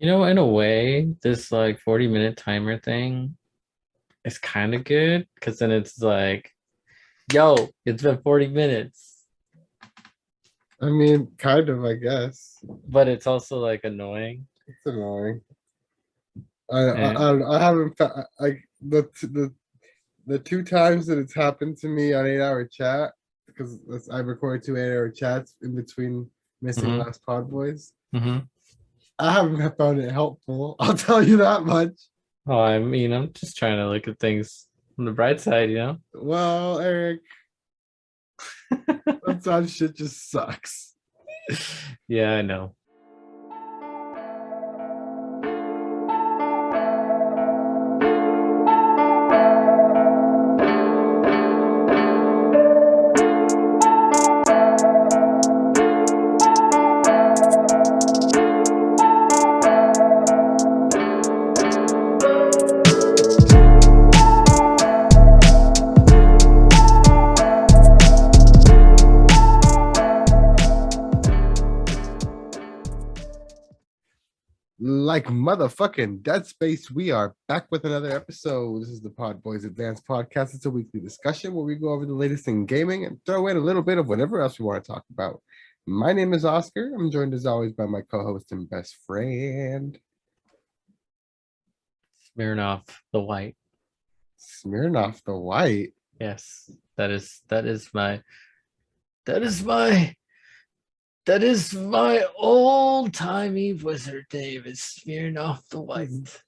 You know, in a way, this like 40-minute timer thing is kind of good because then it's like, yo, it's been 40 minutes. I mean, kind of, I guess. But it's also like annoying. It's annoying. And I haven't like the two times that it's happened to me on 8 hour chat because I recorded two 8 hour chats in between missing hmm last PodBoyz. hmm I haven't found it helpful. I'll tell you that much. Oh, I mean, I'm just trying to look at things from the bright side, you know? Well, Eric, sometimes shit just sucks. Yeah, I know. Like motherfucking Dead Space, we are back with another episode. This is the PodBoyz Advanced Podcast. It's a weekly discussion where we go over the latest in gaming and throw in a little bit of whatever else we want to talk about. My name is Oscar. I'm joined as always by my co-host and best friend, Smirnoff the white. Smirnoff the White. Yes, that is my that is my old-timey wizard name is Smirnoff the White.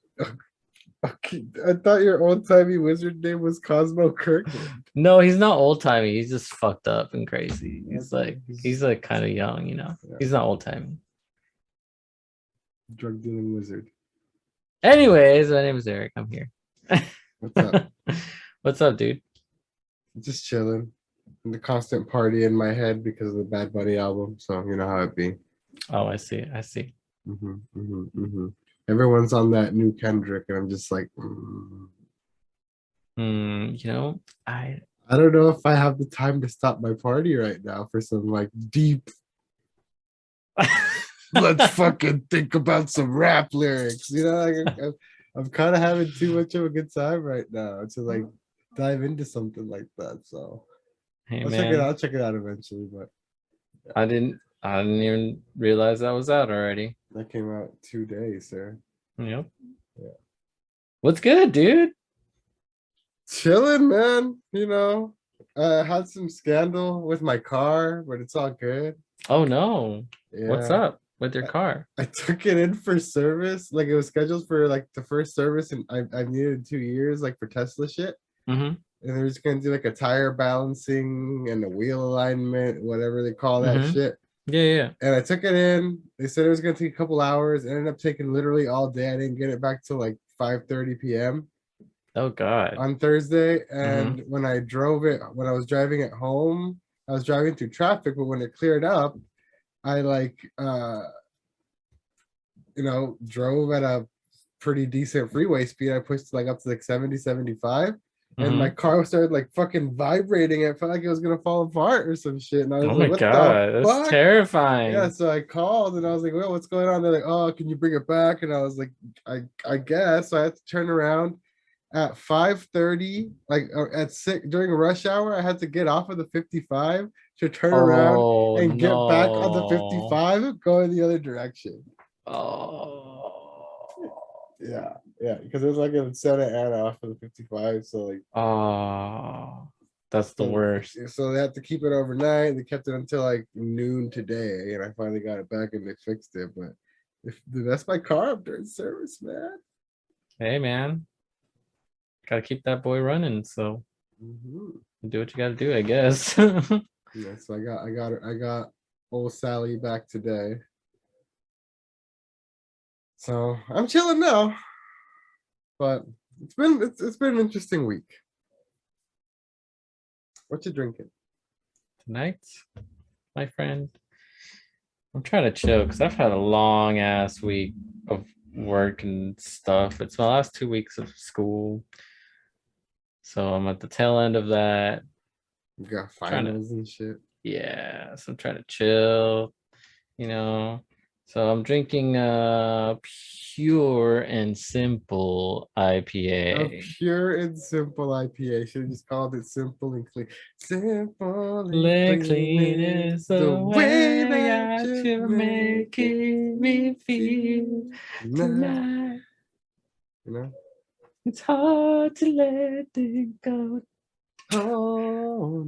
Okay, I thought your old-timey wizard name was Cosmo Kirkland. No, he's not old-timey. He's just fucked up and crazy. He's Okay, like he's like kind of young, you know. yeah, He's not old-timey. drug dealing wizard. Anyways, my name is Eric. I'm here. What's up? What's up, dude? Just chilling. The constant party in my head because of the Bad Bunny album. So you know how it be. Oh, I see. I see. Everyone's on that new Kendrick, and I'm just like, You know, I I don't know if I have the time to stop my party right now for some like deep. Let's fucking think about some rap lyrics. You know, like I'm kind of having too much of a good time right now to like dive into something like that. So Hey I'll check it out. man, I'll check it out eventually, but I didn't even realize that was out already. that came out 2 days, sir. Yep. Yeah. What's good, dude? Chilling, man. You know, I had some scandal with my car, but it's all good. Oh no. What's Yeah. up with your car? I took it in for service. Like it was scheduled for like the first service, and I've needed 2 years, like for Tesla shit. Mm-hmm. And they're just gonna do like a tire balancing and a wheel alignment, whatever they call that Mm-hmm. shit. Yeah, yeah. And I took it in. They said it was gonna take a couple hours. It ended up taking literally all day. I didn't get it back till like 5:30 p.m. Oh God. on Thursday. Mm-hmm. And when I was driving it home, I was driving through traffic, but when it cleared up, I like drove at a pretty decent freeway speed. I pushed like up to like 70, 75. And my Mm-hmm. car started like fucking vibrating. It felt like it was gonna fall apart or some shit. And I was Oh like, my what the God. That's fuck? Yeah, terrifying. so I called and I was like, well, what's going on? They're like, oh, can you bring it back? And I was like, I guess. So I had to turn around at 5:30, like at 6 during rush hour. I had to get off of the 55 to turn around Oh and get back on the no. 55 going the other direction. Oh. Yeah, because it was like in Santa Ana off of the 55. So like Oh. That's the so, worst. so they had to keep it overnight. They kept it until like noon today, and I finally got it back and they fixed it. But if that's my car up during service, man. Hey man, gotta keep that boy running. So Mm-hmm. do what you gotta do, I guess. Yeah, so I got old Sally back today. So I'm chilling now, but it's been an interesting week. What you drinking? Tonight, my friend, I'm trying to chill because I've had a long ass week of work and stuff. It's my last 2 weeks of school. So I'm at the tail end of that. You got Trying to, finals and shit. yeah. So I'm trying to chill, you know, So I'm drinking pure and simple A IPA. pure and simple IPA. Should have just called it simple and clean. Simple and Clean, clean clean is is the the way way that that you're you're making me feel tonight. tonight. You know? It's hard to let it go. Oh,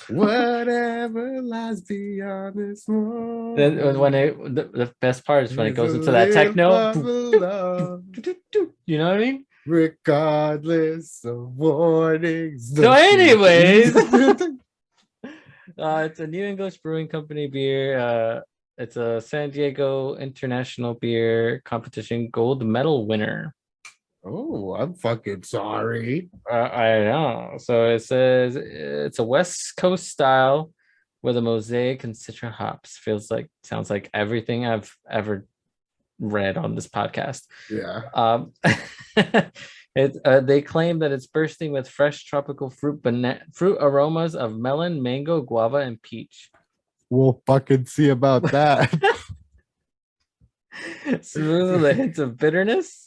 whatever lies beyond this Then moment. when the best part is when it There's a goes into that little techno. bubble love, You know what I mean? regardless of warnings. So, anyways, it's a New English Brewing Company beer. It's a San Diego International Beer Competition gold medal winner. Oh, I'm fucking sorry. I know. So it says it's a West Coast style with a mosaic and citra hops. Sounds like everything I've ever read on this podcast. Yeah. They claim that it's bursting with fresh tropical fruit aromas of melon, mango, guava, and peach. We'll fucking see about that. Smooth with a hint of bitterness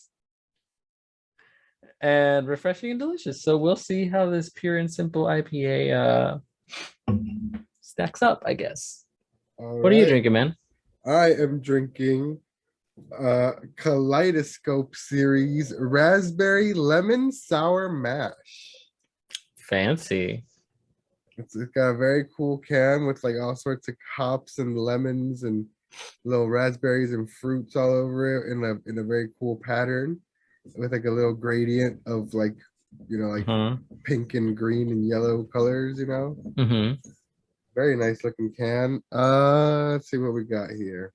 and refreshing and delicious. So we'll see how this pure and simple IPA stacks up, I guess. All What are you right. drinking, man? I am drinking Kaleidoscope series raspberry lemon sour mash. Fancy. It's got a very cool can with like all sorts of hops and lemons and little raspberries and fruits all over it in a very cool pattern with like a little gradient of like pink and green and yellow colors, Very nice looking can. Let's see what we got here.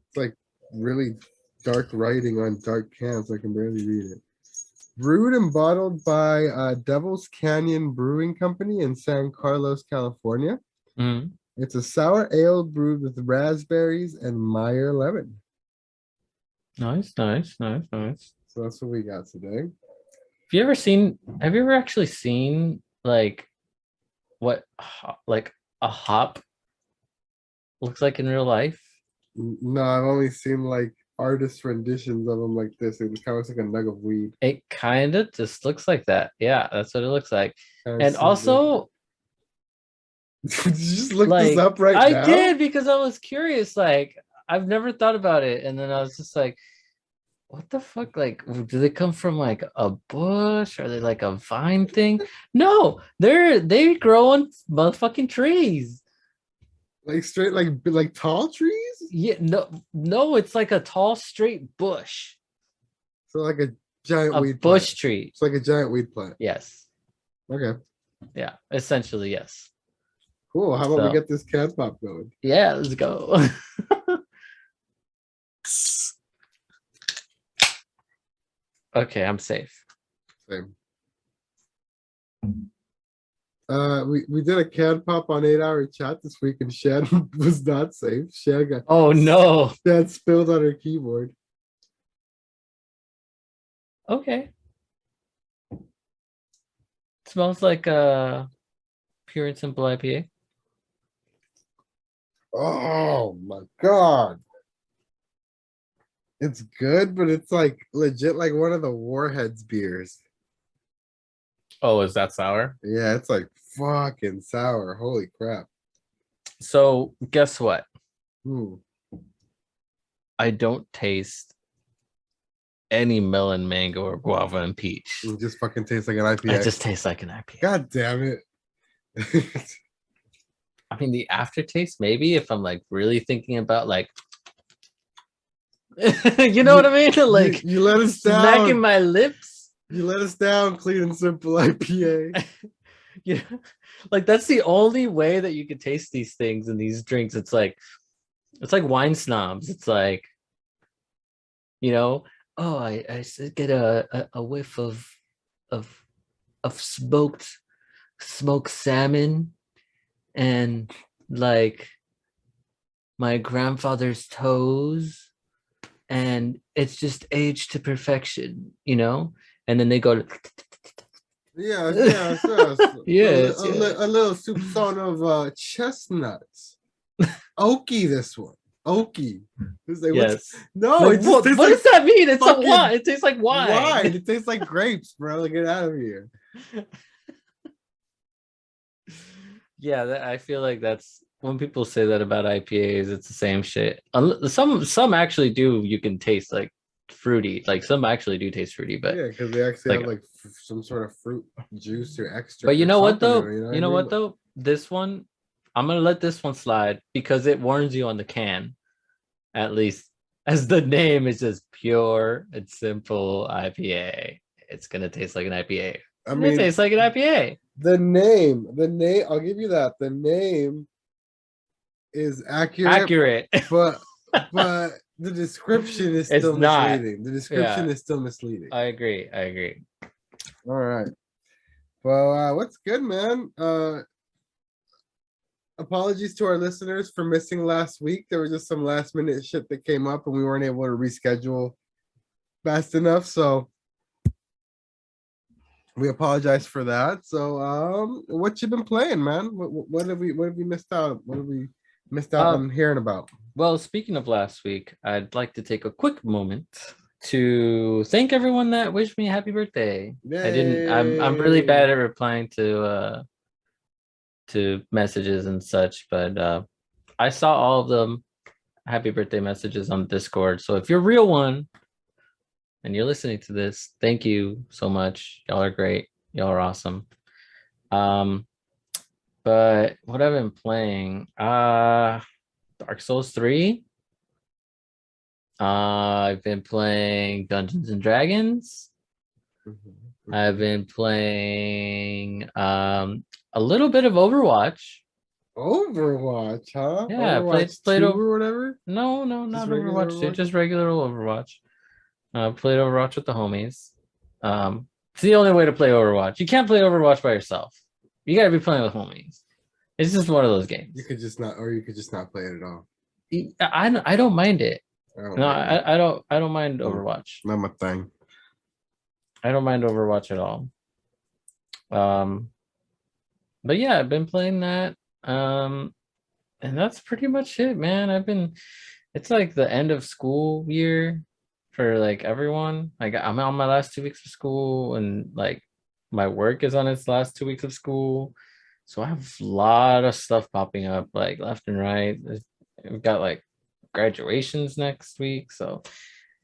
It's like really dark writing on dark cans. I can barely read it. Brewed and bottled by Devil's Canyon Brewing Company in San Carlos, California. Mm-hmm. It's a sour ale brewed with raspberries and Meyer lemon. Nice. So that's what we got today. Have you ever actually seen like what like a hop looks like in real life? No, I've only seen like artist renditions of them like this. It kind of looks like a nug of weed. It kind of just looks like that. Yeah, that's what it looks like. Kinda And also, did you just look like, this up right I now? did because I was curious. Like, I've never thought about it, and then I was just like, what the fuck? Like, do they come from like a bush? Are they like a vine thing? No, they grow on motherfucking trees. Like straight, like tall trees. Yeah, no, it's like a tall, straight bush. So like a giant weed bush plant. tree. It's like a giant weed plant. Yes. Okay. Yeah, essentially, yes. Cool. How about we get this can pop going? Yeah, let's go. Okay, I'm safe. Same. We did a can pop on 8-hour chat this week, and Shan was not safe. Shan got no. Shan spilled on her keyboard. Okay. Smells like a pure and simple IPA. Oh my god. It's good, but it's like legit like one of the Warheads beers. Oh, is that sour? Yeah, it's like fucking sour. Holy crap. So guess what? Ooh. I don't taste any melon, mango, or guava and peach. It just fucking tastes like an IPA. It just tastes like an IPA. God damn it. I mean, the aftertaste, maybe if I'm like really thinking about like, you know what I mean? Like you let us down. Smacking my lips. You let us down, clean and simple IPA. Yeah, like that's the only way that you can taste these things and these drinks. It's like wine snobs. It's like, oh, I get a whiff of smoked salmon and like my grandfather's toes, and it's just aged to perfection, and then they go to Yes. Yes, a little soupçon of chestnuts. oaky. This one, oaky. It's like, what's Yes. no? Like It just what? tastes What like does that mean? It's a fucking wine. It tastes like wine. wine. It tastes like grapes, bro. Like, get out of here. Yeah, I feel like that's when people say that about IPAs, it's the same shit. Some actually do. You can taste like fruity. Like some actually do taste fruity, but Yeah, because they actually like, have like some sort of fruit juice or but extract you or know what something. though? You know what You I know mean? what though? This one, I'm gonna let this one slide because it warns you on the can, at least as the name is just pure and simple IPA. It's gonna taste like an IPA. I And it mean, tastes like an IPA. the name. I'll give you that. The name is accurate, Accurate. but the description is It's still not. misleading. The description Yeah, is still misleading. I agree. I agree. All right. Well, what's good, man? Apologies to our listeners for missing last week. There was just some last minute shit that came up and we weren't able to reschedule fast enough. So we apologize for that. So what you been playing, man? What have we missed out? What have we missed out Uh, on hearing about? well, speaking of last week, I'd like to take a quick moment to thank everyone that wished me a happy birthday. I'm really bad Yay. at replying to messages and such, but I saw all of them happy birthday messages on Discord. So if you're a real one and you're listening to this, thank you so much. Y'all are great. Y'all are awesome. Um, but what I've been playing, Dark Souls 3. I've been playing Dungeons and Dragons. I've been playing a little bit of Overwatch. Overwatch, huh? Yeah, Overwatch played 2 over. or whatever? No, not Just regular Overwatch 2, Overwatch? just regular Overwatch. Played Overwatch with the homies. It's the only way to play Overwatch. You can't play Overwatch by yourself. You gotta be playing with homies. It's just one of those games. You could just not, or you could just not play it at all. I don't mind it. I don't No, mind it. I don't mind Mm, Overwatch. Not my thing. I don't mind Overwatch at all. But yeah, I've been playing that. And that's pretty much it, man. It's like the end of school year for like everyone. Like I'm on my last 2 weeks of school and like my work is on its last 2 weeks of school. So I have a lot of stuff popping up like left and right. We've got like graduations next week. So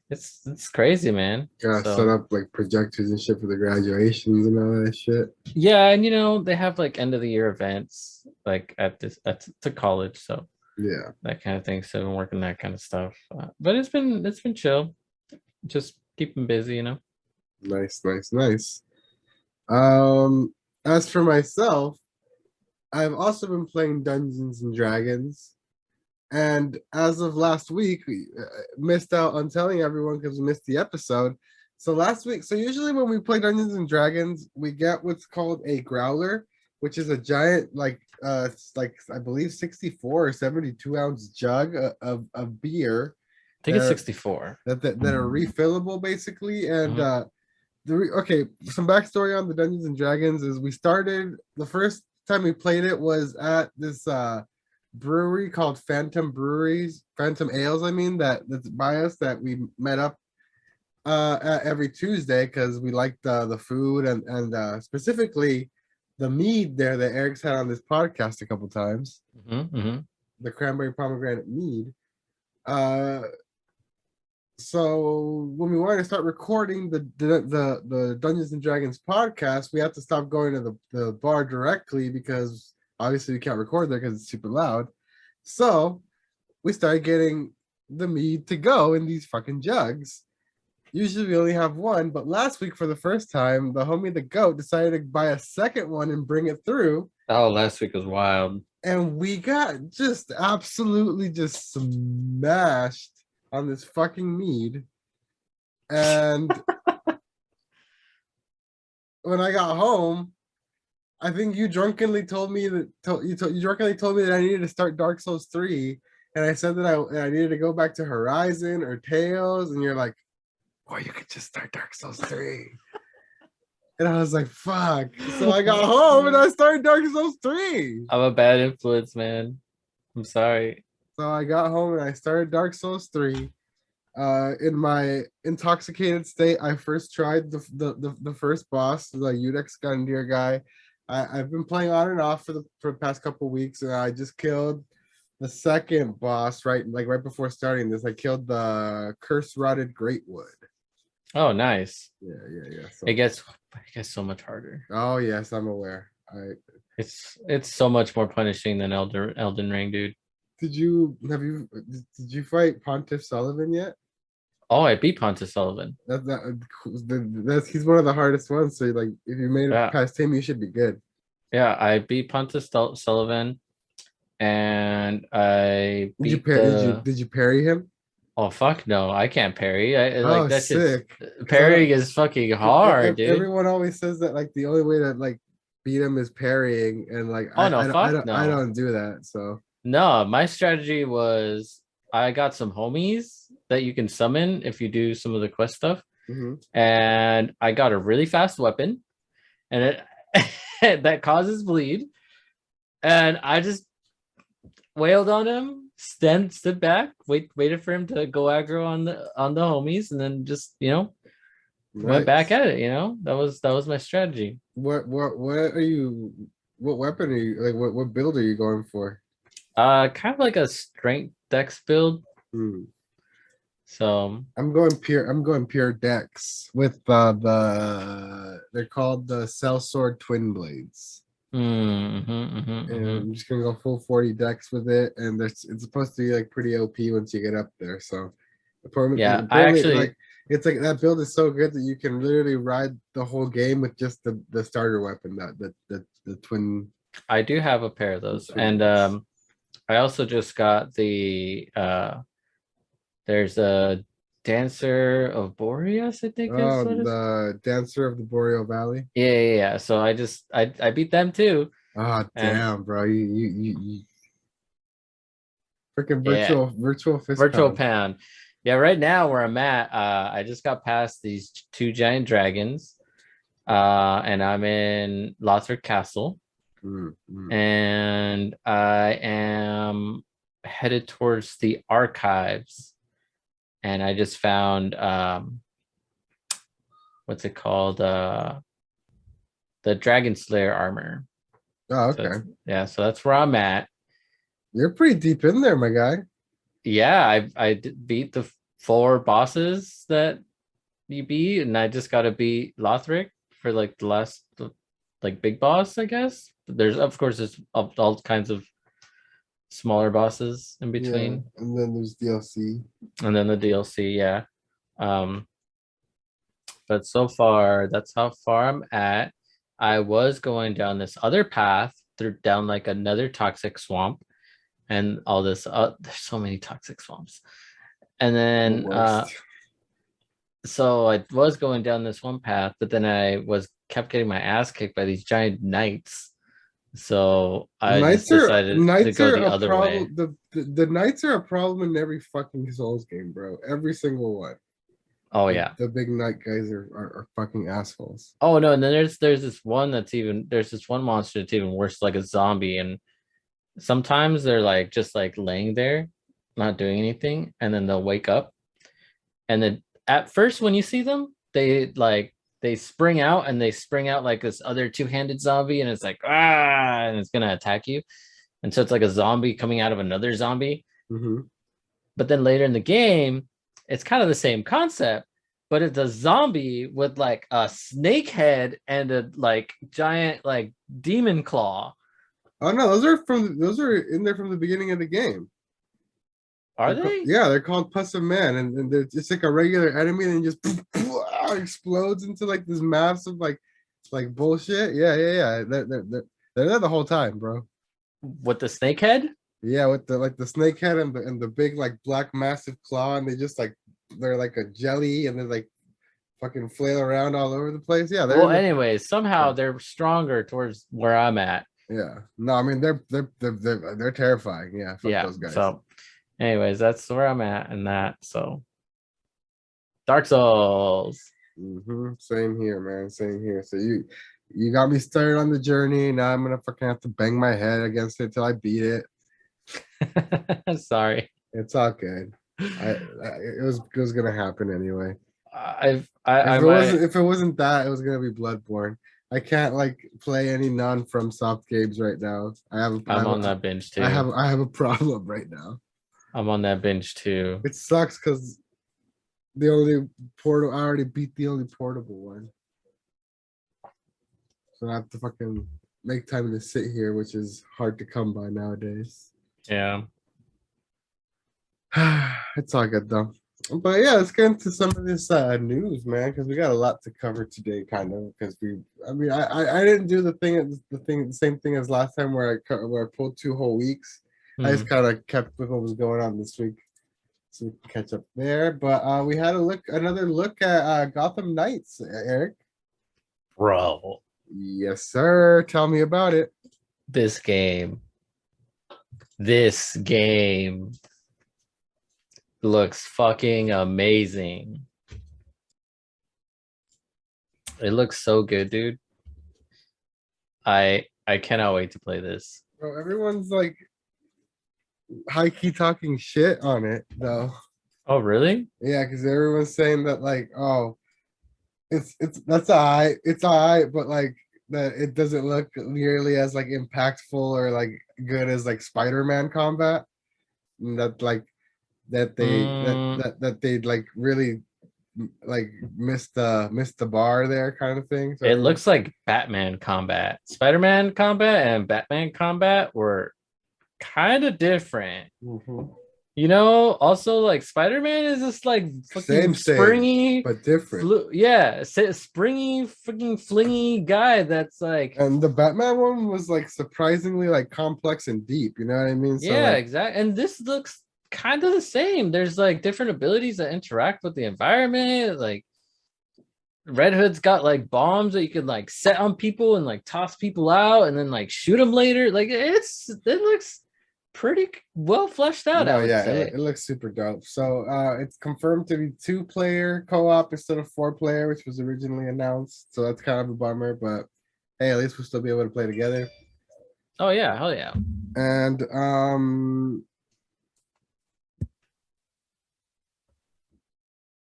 it's crazy, man. Gotta set So up like projectors and shit for the graduations and all that shit. yeah, and they have like end of the year events like to college. So Yeah. that kind of thing. So I've been working that kind of stuff. But it's been chill. Just keeping busy. Nice, nice, nice. Um, as for myself, I've also been playing Dungeons and Dragons. And as of last week, we missed out on telling everyone because we missed the episode. So last week, so usually when we play Dungeons and Dragons, we get what's called a growler, which is a giant, like I believe 64 or 72 ounce jug of beer I think it's 64. that are refillable basically. And Mhm. okay, some backstory on the Dungeons and Dragons is we started the first time we played it was at this brewery called Phantom Ales, I mean, that's by us that we met up every Tuesday because we liked the food and specifically the mead there that Eric's had on this podcast a couple times, the cranberry pomegranate mead. So when we wanted to start recording the Dungeons and Dragons podcast, we had to stop going to the bar directly because obviously we can't record there because it's super loud. So we started getting the mead to go in these fucking jugs. Usually we only have one, but last week for the first time, the homie the goat decided to buy a second one and bring it through. Oh, last week was wild. And we got just absolutely just smashed on this fucking mead. And when I got home, I think you drunkenly told me that you drunkenly told me that I needed to start Dark Souls 3, and I said that I needed to go back to Horizon or Tales, and you're like, "Or you could just start Dark Souls 3." And I was like, "Fuck!" So I got home and I started Dark Souls 3. I'm a bad influence, man. I'm sorry. So I got home and I started Dark Souls 3. In my intoxicated state, I first tried the first boss, the Udex Gundyr guy. I've been playing on and off for the past couple weeks, and I just killed the second boss right before starting this. I killed the Curse Rotted Greatwood. Oh, nice. Yeah. So It gets so much harder. oh yes, I'm aware. It's so much more punishing than Elden Ring, dude. Did you fight Pontiff Sullivan yet? Oh, I beat Pontus Sullivan. That's he's one of the hardest ones. So like, if you made it Yeah. past him, you should be good. Yeah, I beat Pontus Sullivan, and I Did you beat parry? the. Did you parry him? Oh fuck no, I can't parry. Oh, That's just sick. 'Cause parrying is fucking hard, dude. everyone always says that like the only way to like beat him is parrying, and like Oh no, fuck I no. don't do that. So No, my strategy was I got some homies that you can summon if you do some of the quest stuff, and I got a really fast weapon, and it that causes bleed, and I just wailed on him, stood back, waited for him to go aggro on the homies, and then just went back nice. at it. That was my strategy. What are you? What weapon are you like? What build are you going for? Kind of like a strength dex build. Hmm. So I'm going pure dex with they're called the Cell Sword Twin Blades. And I'm just gonna go full 40 dex with it, and it's supposed to be like pretty OP once you get up there. So yeah, I apparently actually like it's like that build is so good that you can literally ride the whole game with just the starter weapon, that the twin. I do have a pair of those, twin and blades. I also just got there's a Dancer of Boreas, I think is Oh, what it's. the Dancer of the Boreal Valley. Yeah. So I beat them too, Oh and damn, bro! You freaking yeah, virtual fist virtual pound. pound. Yeah, right now where I'm at, I just got past these two giant dragons, and I'm in Lothric Castle, and I am headed towards the archives, and I just found what's it called? The Dragon Slayer armor. Oh, So okay. so that's where I'm at. You're pretty deep in there, my guy. Yeah, I beat the 4 bosses that you beat, and I just got to beat Lothric for like the last like big boss, I guess. There's of course there's all kinds of smaller bosses in Yeah, between, and then there's DLC. and then the DLC. Yeah, um, but so far that's how far I'm at. I was going down this other path down like another toxic swamp, and all this. There's so many toxic swamps, and The then worst. so I was going down this one path, but then I kept getting my ass kicked by these giant knights. So I just decided to Knights go are the a other way. problem. The knights are a problem in every fucking Souls game, bro. Every single one. Oh yeah. The big knight guys are fucking assholes. Oh no, and then there's this one there's this one monster that's even worse, like a zombie, and sometimes they're like just like laying there, not doing anything, and then they'll wake up, and then at first when you see them, they spring out, and they spring out like this other two-handed zombie, and it's like and it's gonna attack you. And so it's like a zombie coming out of another zombie. But then later in the game, it's kind of the same concept, but it's a zombie with like a snake head and a like giant like demon claw. Oh no, those are in there from the beginning of the game. Are they? Yeah, they're called Pus of Man, and it's like a regular enemy, and just explodes into like this massive like bullshit. Yeah. They're there the whole time, bro. With the snake head? Yeah, with the snake head and the big like black massive claw, and they just like they're like a jelly, and they're like fucking flail around all over the place. Yeah, they're Well, in the, anyways, somehow they're stronger towards where I'm at. yeah. No, I mean they're terrifying. Yeah, fuck Yeah. those guys. So, anyways, that's where I'm at in that. So, Dark Souls. Same here, man. Same here. So you got me started on the journey. Now I'm gonna fucking have to bang my head against it till I beat it. Sorry. It's all good. It was gonna happen anyway. I might. If it wasn't that, it was gonna be Bloodborne. I can't like play any non from soft games right now. I'm on that binge I too. have a problem right now. I'm on that binge too. It sucks because the only portal I already beat the only portable one. So I have to fucking make time to sit here, which is hard to come by nowadays. Yeah. It's all good though. But yeah, let's get into some of this news, man, because we got a lot to cover today, kind of. Because I didn't do the same thing as last time where I pulled 2 whole weeks. I just kind of kept with what was going on this week, so we can catch up there. But we had another look at Gotham Knights, Eric. Bro. Yes, sir. Tell me about it. This game. This game looks fucking amazing. It looks so good, dude. I cannot wait to play this. Bro, everyone's like high key talking shit on it though. Oh, really? Yeah, because everyone's saying that like, oh, it's alright, but like that it doesn't look nearly as like impactful or like good as like Spider-Man combat. And that like that they like really like missed the bar there kind of thing. So it looks like Batman combat. Spider-Man combat and Batman combat were kind of different. You know, also like Spider-Man is just like fucking springy, but different. Yeah, springy, fucking flingy guy that's like. And the Batman one was like surprisingly like complex and deep. You know what I mean? So, yeah, like, exactly. And this looks kind of the same. There's like different abilities that interact with the environment. Like Red Hood's got like bombs that you can like set on people and like toss people out and then like shoot them later. Like it looks pretty well fleshed out. No, yeah, it looks super dope. So it's confirmed to be 2-player co-op instead of 4-player, which was originally announced. So that's kind of a bummer, but hey, at least we'll still be able to play together. Oh yeah, hell yeah. And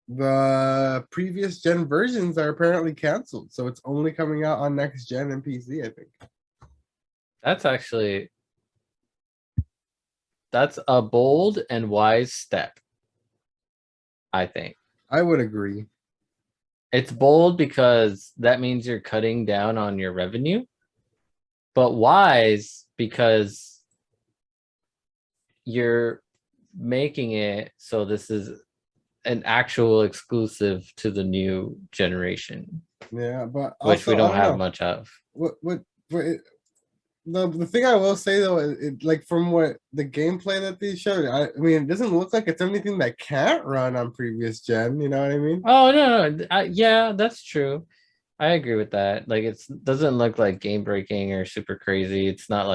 the previous gen versions are apparently canceled, so it's only coming out on next gen and PC, I think. That's a bold and wise step, I think. I would agree. It's bold because that means you're cutting down on your revenue, but wise because you're making it so this is an actual exclusive to the new generation. Yeah, but which also, we don't have much of. The thing I will say though, it like from what the gameplay that they showed, I mean, it doesn't look like it's anything that can't run on previous gen. You know what I mean? Oh no, yeah, that's true. I agree with that. Like it doesn't look like game breaking or super crazy. It's not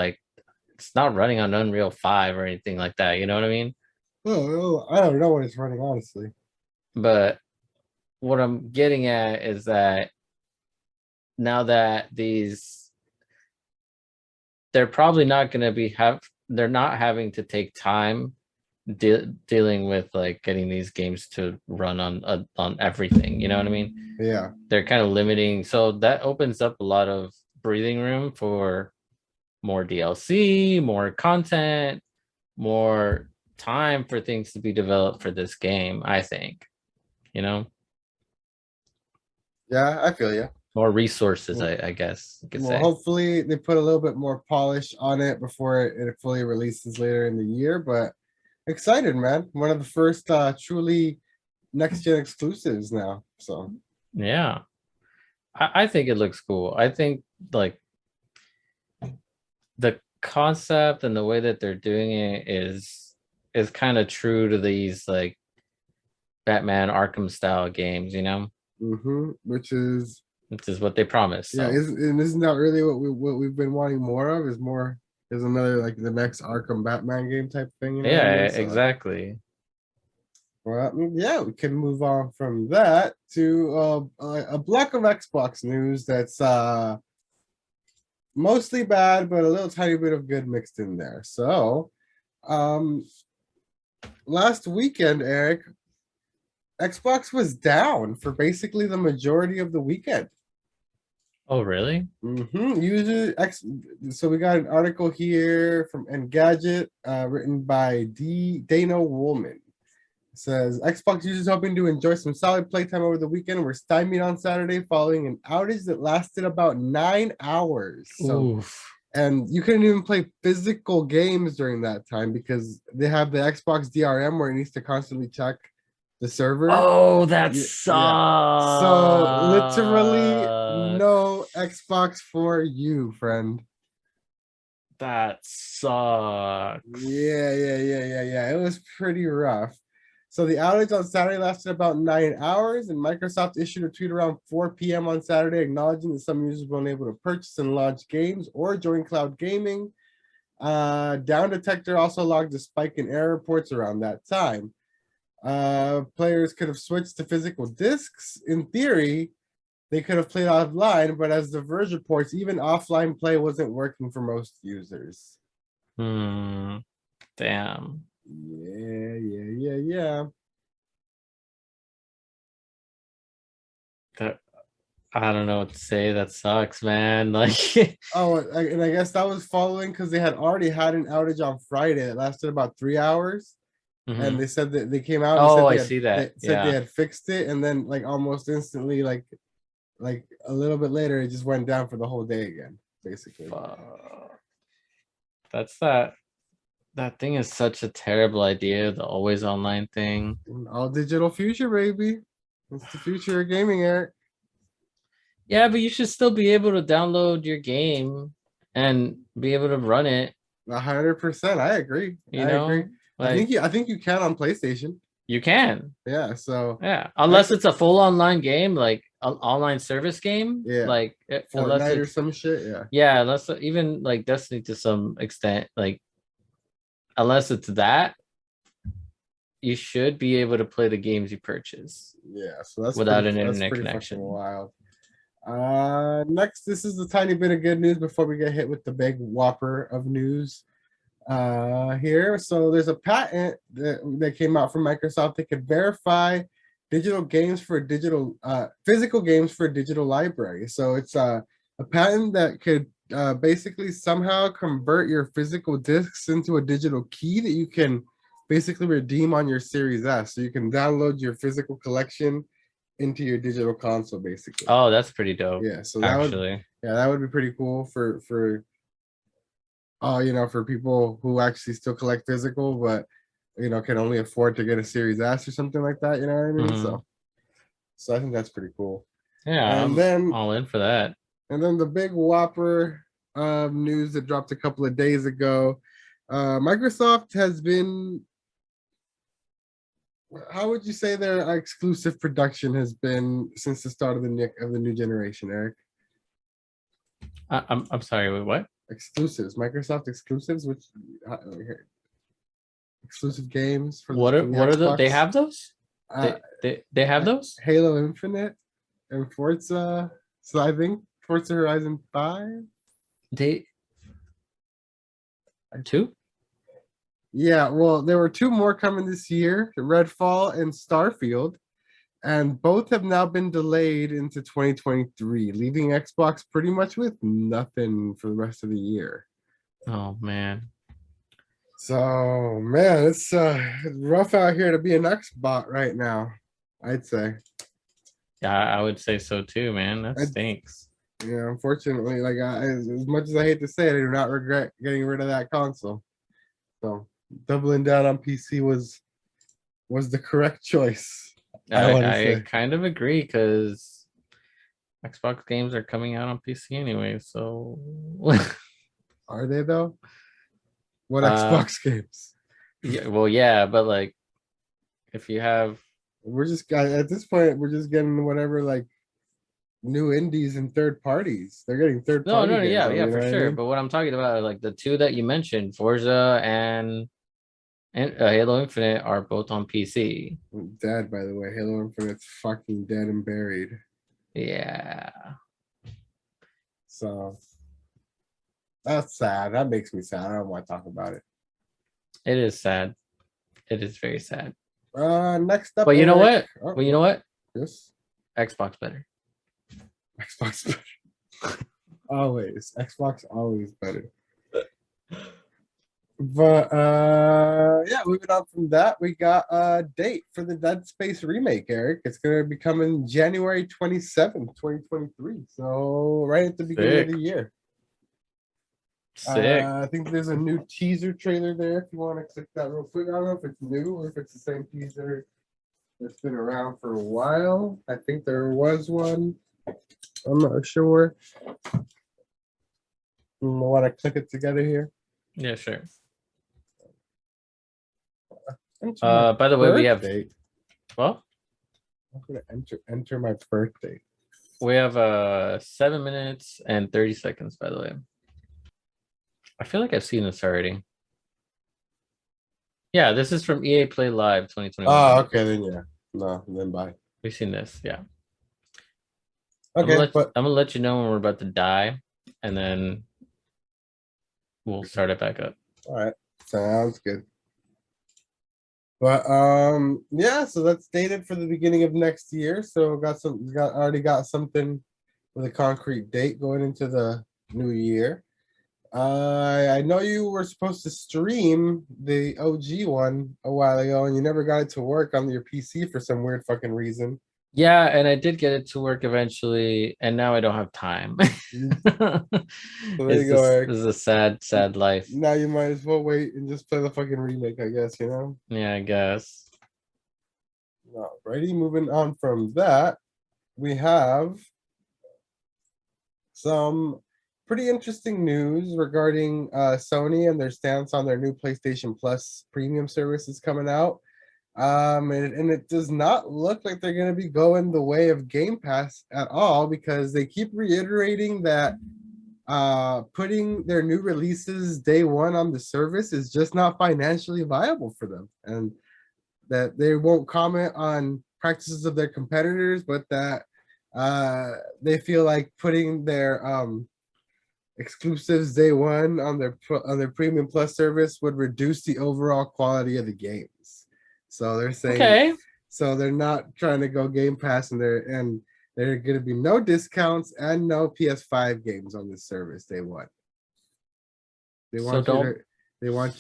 running on Unreal 5 or anything like that. You know what I mean? Oh, I don't know what it's running, honestly. But what I'm getting at is that now that they're probably not going to they're not having to take time dealing with like getting these games to run on everything. You know what I mean? Yeah. They're kind of limiting. So that opens up a lot of breathing room for more DLC, more content, more time for things to be developed for this game, I think. You know? Yeah, I feel you. More resources, I guess you could say. Hopefully they put a little bit more polish on it before it fully releases later in the year, but excited, man. One of the first truly next gen exclusives now. So yeah. I think it looks cool. I think like the concept and the way that they're doing it is kind of true to these like Batman Arkham style games, you know? Which is what they promised. So. Yeah, isn't that really what we've been wanting more of? Is another like the next Arkham Batman game type thing? You know yeah, I mean? So, exactly. Well, yeah, we can move on from that to a block of Xbox news that's mostly bad, but a little tiny bit of good mixed in there. So Um, last weekend, Eric, Xbox was down for basically the majority of the weekend. Oh, really? User X. So we got an article here from Engadget, written by Dana Woolman. It says Xbox users hoping to enjoy some solid playtime over the weekend were stymied on Saturday following an outage that lasted about 9 hours. So, Oof. and you couldn't even play physical games during that time because they have the Xbox DRM where it needs to constantly check the server. Oh, that Yeah. So literally sucks. no Xbox for you, friend. That sucks. Yeah. It was pretty rough. So the outage on Saturday lasted about 9 hours, and Microsoft issued a tweet around 4 p.m. on Saturday acknowledging that some users were unable to purchase and launch games or join cloud gaming. Down Detector also logged a spike in error reports around that time. Players could have switched to physical discs. In theory, they could have played offline, but as the Verge reports, even offline play wasn't working for most users. Damn. Yeah. That I don't know what to say. That sucks, man. Like, Oh, and I guess that was following because they had already had an outage on Friday that lasted about 3 hours. And they said that they came out and oh, said I see that. they said they Yeah. had fixed it, and then like almost instantly, like a little bit later, it just went down for the whole day again, basically. That's that thing is such a terrible idea, the always online thing. All digital future, baby. It's the future of gaming, Eric. Yeah, but you should still be able to download your game and be able to run it. 100%. I agree. You know, like I think you can on PlayStation. you can. Yeah. So Yeah, unless it's a full online game, like an online service game. Yeah. Like unless Fortnite or it's some shit. Yeah. yeah, unless even like Destiny to some extent, like unless it's that, you should be able to play the games you purchase. Yeah. So that's without an that's internet pretty connection. fucking wild. Next, this is a tiny bit of good news before we get hit with the big whopper of news. Here, so there's a patent that came out from Microsoft that could verify digital games for physical games for a digital library. So it's a patent that could basically somehow convert your physical discs into a digital key that you can basically redeem on your Series S. So you can download your physical collection into your digital console, basically. Oh, that's pretty dope. Yeah, so that would be pretty cool for for people who actually still collect physical, but can only afford to get a Series S or something like that. You know what I mean? So I think that's pretty cool. Yeah, and I'm then all in for that. And then the big whopper news that dropped a couple of days ago. Microsoft has been. How would you say their exclusive production has been since the start of the new generation, Eric? I'm sorry. Wait, what? Exclusives, Microsoft exclusives, which exclusive games for what are the they have those? They have those? Halo Infinite and Forza. So I think Forza Horizon 5. They two? Yeah, well, there were two more coming this year, Redfall and Starfield, and both have now been delayed into 2023, leaving Xbox pretty much with nothing for the rest of the year. Oh, man. So, man, it's rough out here to be an Xbot right now, I'd say. Yeah, I would say so too, man. That stinks. Yeah, unfortunately, like as much as I hate to say it, I do not regret getting rid of that console. So doubling down on PC was the correct choice. I kind of agree because Xbox games are coming out on PC anyway. So are they though? What Xbox games? Yeah, well, yeah, but like if you have, we're just at this point, we're just getting whatever like new indies and third parties. They're getting third party. No, yeah, for sure. I mean? But what I'm talking about are like the two that you mentioned, Forza and Halo Infinite, are both on PC. Dead, by the way. Halo Infinite's fucking dead and buried. Yeah. So that's sad. That makes me sad. I don't want to talk about it. It is sad. It is very sad. Next up, But you know Eric. what? Oh, But you know what? yes, Xbox better. Xbox. Always. Xbox always better. But yeah, moving on from that, we got a date for the Dead Space remake, Eric. It's gonna be coming January 27th, 2023. So right at the beginning of Sick. the year. Sick. I think there's a new teaser trailer there if you want to click that real quick. I don't know if it's new or if it's the same teaser that's been around for a while. I think there was one. I'm not sure. I want to click it together here. Yeah, sure. Enter my By the way, we have birthday. well, I'm gonna enter my birthday. we have 7 minutes and 30 seconds, by the way. I feel like I've seen this already. Yeah, this is from EA Play Live 2021. Oh, okay, then yeah. No, then bye. We've seen this, yeah. Okay, I'm gonna let you know when we're about to die, and then we'll start it back up. all right, sounds good. But yeah, so that's dated for the beginning of next year. So already got something with a concrete date going into the new year. I know you were supposed to stream the OG one a while ago, and you never got it to work on your PC for some weird fucking reason. Yeah, and I did get it to work eventually, and now I don't have time. So there you go, Eric. This is a sad life. Now you might as well wait and just play the fucking remake, I guess, you know? Yeah, I guess. Alrighty, moving on from that, we have some pretty interesting news regarding Sony and their stance on their new PlayStation Plus premium services coming out. And it does not look like they're going to be going the way of Game Pass at all, because they keep reiterating that putting their new releases day one on the service is just not financially viable for them, and that they won't comment on practices of their competitors, but that they feel like putting their exclusives day one on their premium plus service would reduce the overall quality of the games. So they're saying, Okay. So they're not trying to go Game Pass, and there are going to be no discounts and no PS5 games on this service day one. They want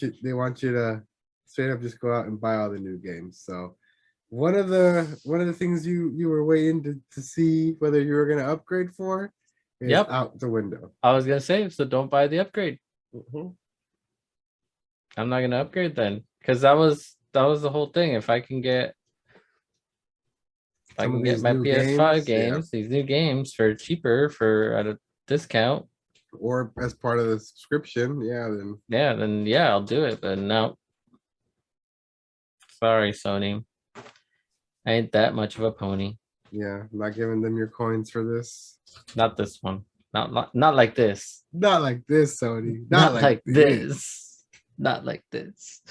you to straight up just go out and buy all the new games. So one of the things you were waiting to see whether you were going to upgrade for is out the window. I was gonna say, so don't buy the upgrade. I'm not gonna upgrade then, because that was the whole thing. If I can get my PS5 games, these new games for cheaper at a discount, or as part of the subscription, then I'll do it. But no, sorry, Sony, I ain't that much of a pony. Yeah, I'm not giving them your coins for this. Not this one. Not like this. Not like this, Sony. Not like this. Not like this.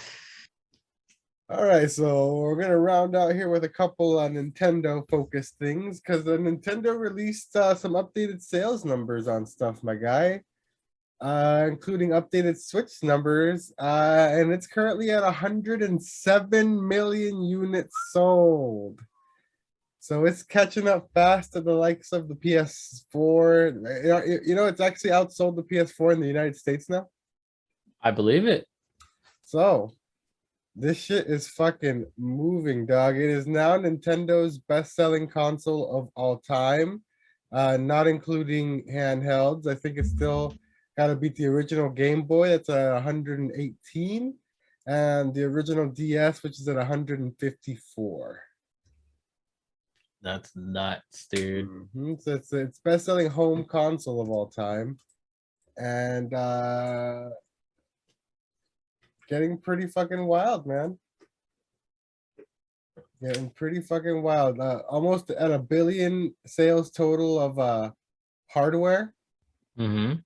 All right, so we're gonna round out here with a couple Nintendo focused things, because the Nintendo released some updated sales numbers on stuff, my guy, including updated Switch numbers, and it's currently at 107 million units sold. So it's catching up fast to the likes of the PS4. You know, it's actually outsold the PS4 in the United States now. I believe it. So this shit is fucking moving, dog. It is now Nintendo's best-selling console of all time, not including handhelds. I think it's still got to beat the original Game Boy. That's at 118, and the original DS, which is at 154. That's nuts, dude. So it's best-selling home console of all time, and getting pretty fucking wild, man. Getting pretty fucking wild. Almost at 1 billion sales total of hardware. I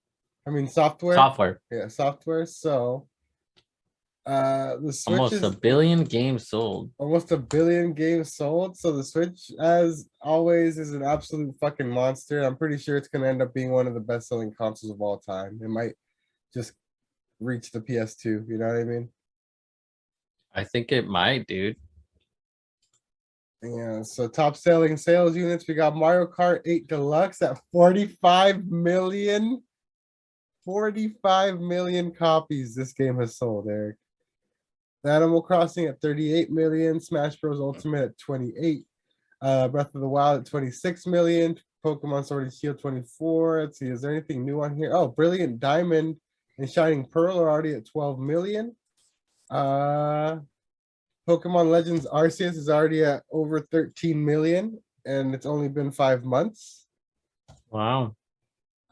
mean software. Yeah, software. So the Switch almost is 1 billion games sold. Almost 1 billion games sold. So the Switch, as always, is an absolute fucking monster. I'm pretty sure it's gonna end up being one of the best-selling consoles of all time. It might just reach the PS2. You know what I mean? I think it might, dude. Yeah, so top selling sales units, we got Mario Kart 8 Deluxe at 45 million. 45 million copies this game has sold, Eric. Animal Crossing at 38 million, Smash Bros. Ultimate at 28, Breath of the Wild at 26 million, Pokemon Sword and Shield 24. Let's see, is there anything new on here? Oh, Brilliant Diamond and Shining Pearl are already at 12 million. Pokemon Legends Arceus is already at over 13 million, and it's only been 5 months. Wow.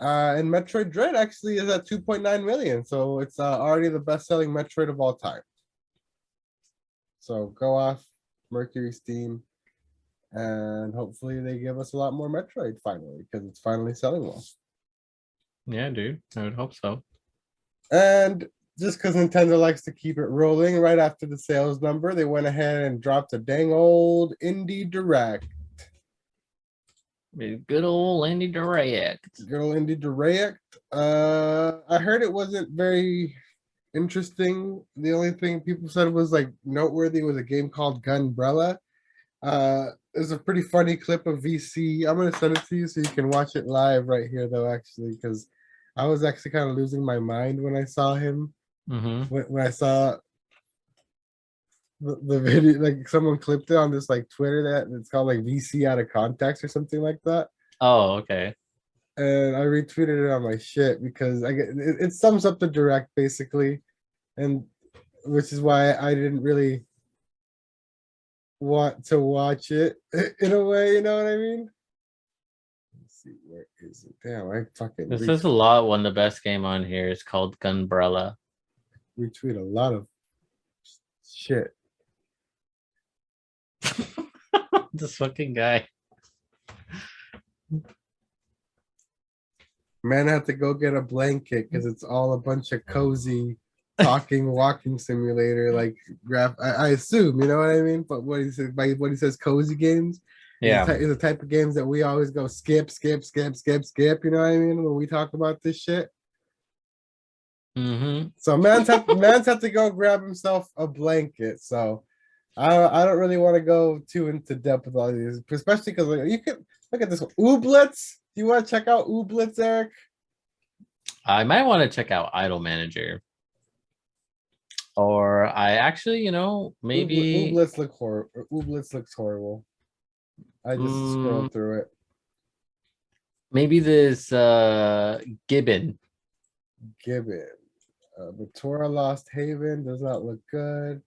And Metroid Dread actually is at 2.9 million, so it's already the best-selling Metroid of all time. So go off Mercury Steam, and hopefully they give us a lot more Metroid finally, because it's finally selling well. Yeah, dude. I would hope so. And just because Nintendo likes to keep it rolling, right after the sales number, they went ahead and dropped a dang old Indie Direct. Good old Andy Direct. Good old Indie Direct. I heard it wasn't very interesting. The only thing people said was like noteworthy was a game called Gunbrella. There's a pretty funny clip of VC. I'm gonna send it to you so you can watch it live right here though, actually, because I was actually kind of losing my mind when I saw him. When I saw the video, like someone clipped it on this like Twitter that it's called like VC out of context or something like that. Oh, okay. And I retweeted it on my shit because I get it sums up the direct basically, and which is why I didn't really want to watch it in a way, you know what I mean? Let's see, where is it? Damn, I fucking This is a lot when the best game on here is called Gunbrella. retweet a lot of shit. This fucking guy. Man, I have to go get a blanket because it's all a bunch of cozy talking walking simulator like graph. I assume, you know what I mean? But what he says by what he says cozy games, Yeah. is the type of games that we always go skip, skip, skip, skip, skip. You know what I mean? When we talk about this shit. So man's have to go grab himself a blanket. So I don't really want to go too into depth with all these, especially because like, you can look at this one. Ooblets. Do you want to check out Ooblets, Eric? I might want to check out Idle Manager. Or I actually, you know, maybe Ooblets look horrible. Ooblets looks horrible. I just scrolled through it. Maybe this Gibbon. Batora Lost Haven does not look good.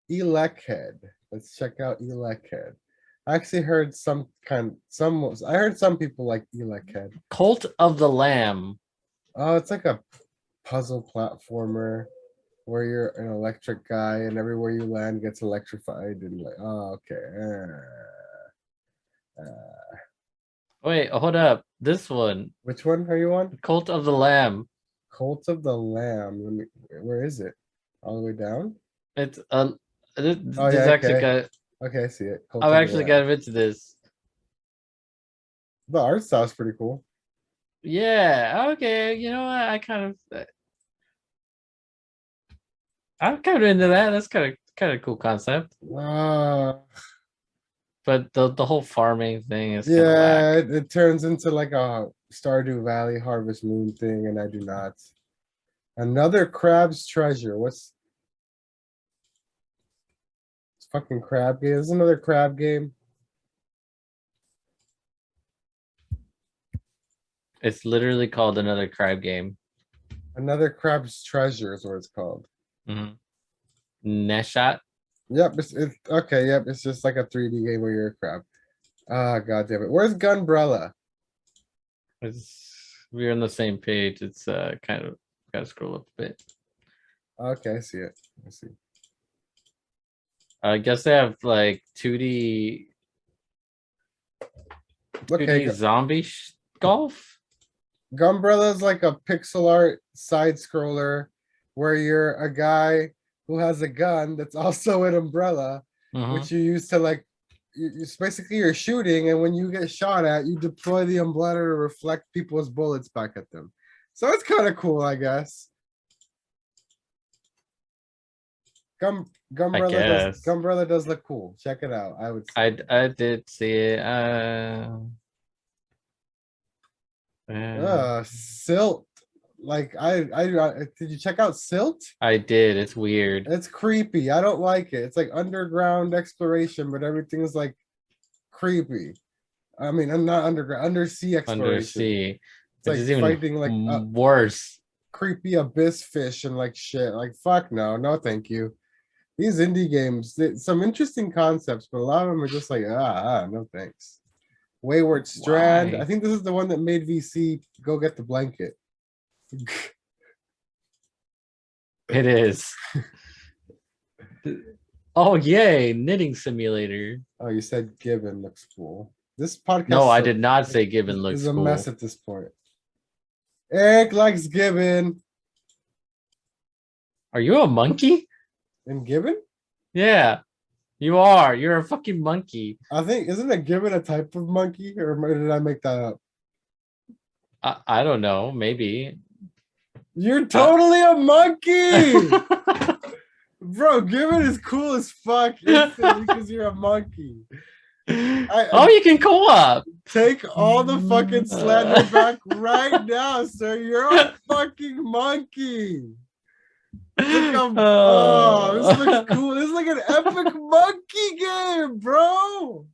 Elekhead. Let's check out Elekhead. I actually heard I heard some people like Elekhead. Cult of the Lamb. Oh, it's like a puzzle platformer where you're an electric guy and everywhere you land gets electrified and like, oh, okay. Wait, hold up. This one. Which one are you on? Cult of the Lamb. Cult of the Lamb. Where is it? All the way down? It's Oh this yeah, actually okay. Okay, I see it. Cult I've of the actually Lamb. got into this. The art style's pretty cool. Yeah, okay. You know what? I'm kind of into that. That's kind of cool concept. But the whole farming thing is kind of whack. It turns into like a Stardew Valley Harvest Moon thing, and I do not. Another Crab's Treasure. What's it's fucking crab game? There's another crab game. It's literally called another crab game. Another Crab's Treasure is what it's called. Neshat. Yep, it's okay. Yep, it's just like a 3D game where you're a crab. Ah, god damn it. Where's Gunbrella? We're on the same page. It's kind of gotta scroll up a bit. Okay, I see it. I see. I guess they have like 2D zombie golf. Gunbrella is like a pixel art side scroller where you're a guy who has a gun that's also an umbrella, which you use to like, basically you're shooting, and when you get shot at, you deploy the umbrella to reflect people's bullets back at them. So it's kind of cool, I guess. I guess. Gumbrella does look cool. Check it out. I would say. I did see it. Silt. Like I did you check out Silt? I did. It's weird. It's creepy. I don't like it. It's like underground exploration, but everything's like creepy. I mean, I'm not underground, undersea exploration. Undersea. It's like even fighting like worse. Creepy abyss fish and like shit. Like fuck no, thank you. These indie games, some interesting concepts, but a lot of them are just like no thanks. Wayward Strand. Why? I think this is the one that made VC go get the blanket. It is. Oh yay! Knitting simulator. Oh, you said Gibbon looks cool. This podcast. No, I did not say Gibbon looks cool. It's a cool. mess at this point. Eric likes Gibbon. Are you a monkey? In Gibbon? Yeah, you are. You're a fucking monkey. I think, isn't a Gibbon a type of monkey, or did I make that up? I don't know. Maybe. You're totally a monkey, bro. Gibbon is cool as fuck because you're a monkey. You can co-op. Take all the fucking slander back right now, sir. You're a fucking monkey. This looks cool. This is like an epic monkey game, bro.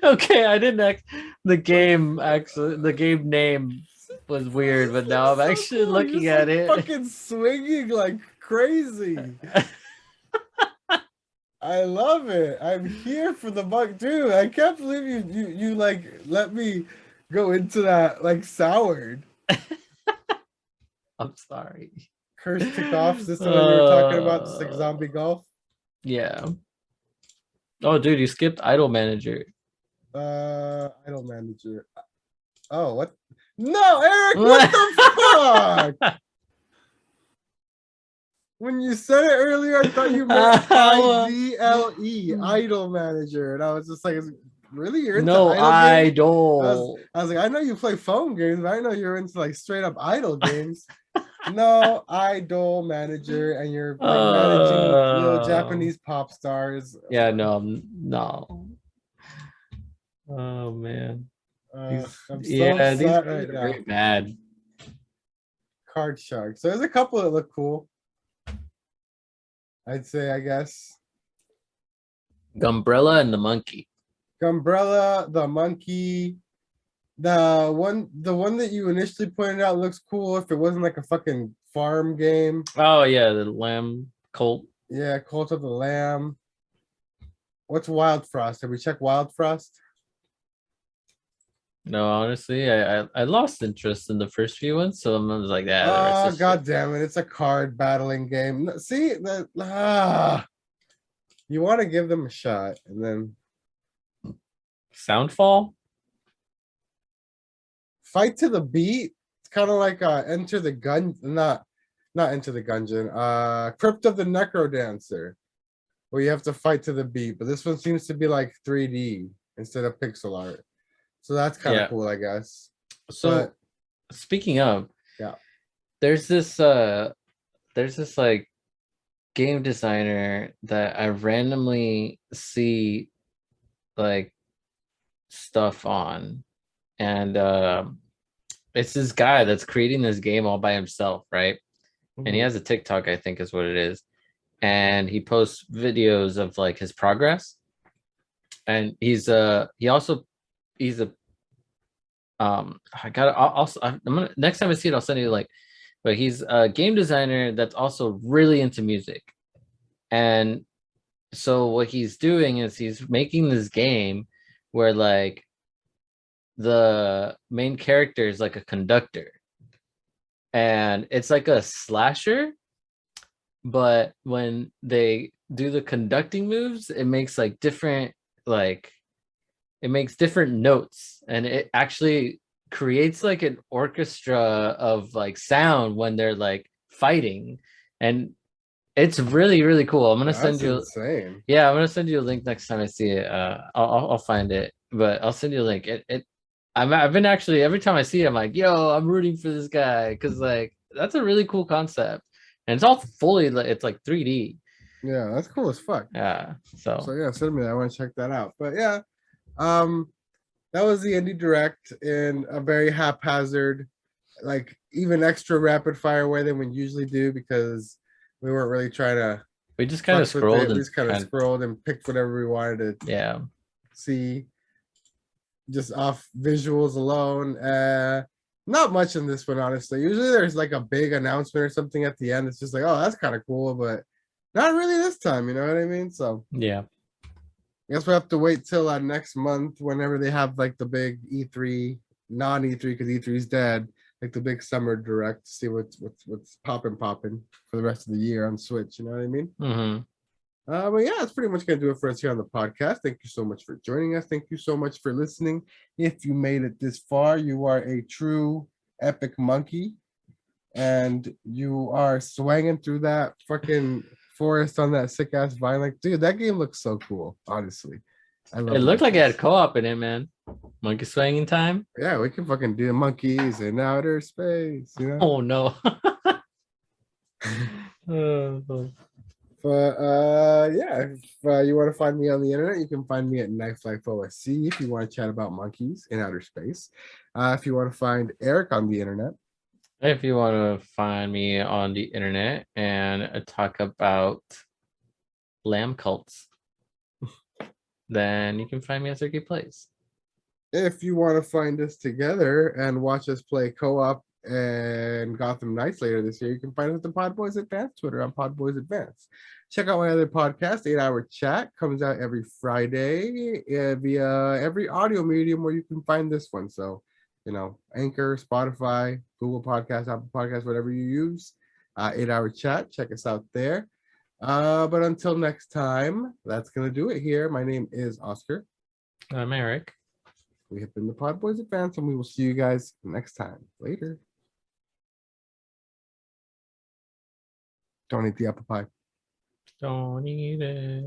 Okay, I didn't the game name was weird, but now I'm actually looking at it. Fucking swinging like crazy. I love it. I'm here for the bug, dude. I can't believe you like let me go into that like soured. I'm sorry. Curse took off. Is this the one you were talking about? Just like zombie golf? Yeah. Oh, dude, you skipped Idle Manager. Idle Manager. Oh, what? No, Eric, what the fuck? When you said it earlier, I thought you meant IDLE, Idle Manager. And I was just like, really? You're into Idle? I was like, I know you play phone games, but I know you're into like straight up idle games. No, Idol Manager, and you're like managing little Japanese pop stars. Yeah, no. Oh man. I'm so upset right now. Very bad. Card Shark. So there's a couple that look cool. I'd say, I guess. Gumbrella and the monkey. Gumbrella, the monkey. The one that you initially pointed out looks cool if it wasn't like a fucking farm game. Oh yeah, the lamb cult. Yeah, Cult of the Lamb. What's Wild Frost? Have we checked Wild Frost? No, honestly, I lost interest in the first few ones, so I was like, oh god damn it! It's a card battling game. See that? You want to give them a shot, and then Soundfall. Fight to the Beat. It's kind of like Enter the Gun, not Enter the Gungeon. Crypt of the Necrodancer, where you have to fight to the beat. But this one seems to be like 3D instead of pixel art. So that's kind of cool, I guess. So speaking of, there's this like game designer that I randomly see like stuff on, and it's this guy that's creating this game all by himself, right? Mm-hmm. And he has a TikTok, I think is what it is, and he posts videos of like his progress, and he's a next time I see it I'll send you like, but he's a game designer that's also really into music. And so what he's doing is he's making this game where like the main character is like a conductor, and it's like a slasher, but when they do the conducting moves, it makes like different notes, and it actually creates like an orchestra of like sound when they're like fighting, and it's really, really cool. I'm gonna send you insane. Yeah, I'm gonna send you a link next time I see it. I'll find it, but I'll send you a link. I've been actually, every time I see it, I'm like, yo, I'm rooting for this guy, because like that's a really cool concept. And it's all fully, it's like 3D. Yeah, that's cool as fuck. Yeah. So yeah, send me that. I want to check that out. But yeah, um, that was the indie direct in a very haphazard, like even extra rapid fire way than we usually do because we weren't really trying to we just kind of fuck with it. scrolled We and just kind of scrolled and picked whatever we wanted to yeah. see, just off visuals alone. Not much in this one, honestly. Usually there's like a big announcement or something at the end. It's just like, oh, that's kind of cool, but not really this time. You know what I mean? So Yeah. I guess we have to wait till next month whenever they have like the big E3, non E3 because E3 is dead, like the big summer direct to see what's popping for the rest of the year on Switch. You know what I mean? Mm-hmm. But yeah, that's pretty much gonna do it for us here on the podcast. Thank you so much for joining us. Thank you so much for listening. If you made it this far, you are a true epic monkey, and you are swanging through that fucking forest on that sick ass vine. Like, dude, that game looks so cool. Honestly, I love. It looked like it monkeys. had co-op in it, man. Monkey swinging time. Yeah, we can fucking do monkeys in outer space. You know. Oh no. Oh. But yeah, if you want to find me on the internet, you can find me at Knife Life OSC if you want to chat about monkeys in outer space. If you want to find Eric on the internet, If you want to find me on the internet and talk about lamb cults, then you can find me at Circuit Plays. if you want to find us together and watch us play co-op and Gotham Knights later this year, you can find us at the PodBoyz Advance Twitter on PodBoyz Advance. Check out my other podcast, 8 Hour Chat, comes out every Friday via every audio medium where you can find this one. So, you know, Anchor, Spotify, Google Podcasts, Apple Podcasts, whatever you use. 8 Hour Chat, check us out there. But until next time, that's gonna do it here. My name is Oscar. I'm Eric. We have been the PodBoyz Advance, and we will see you guys next time. Later. Don't eat the apple pie. Don't eat it.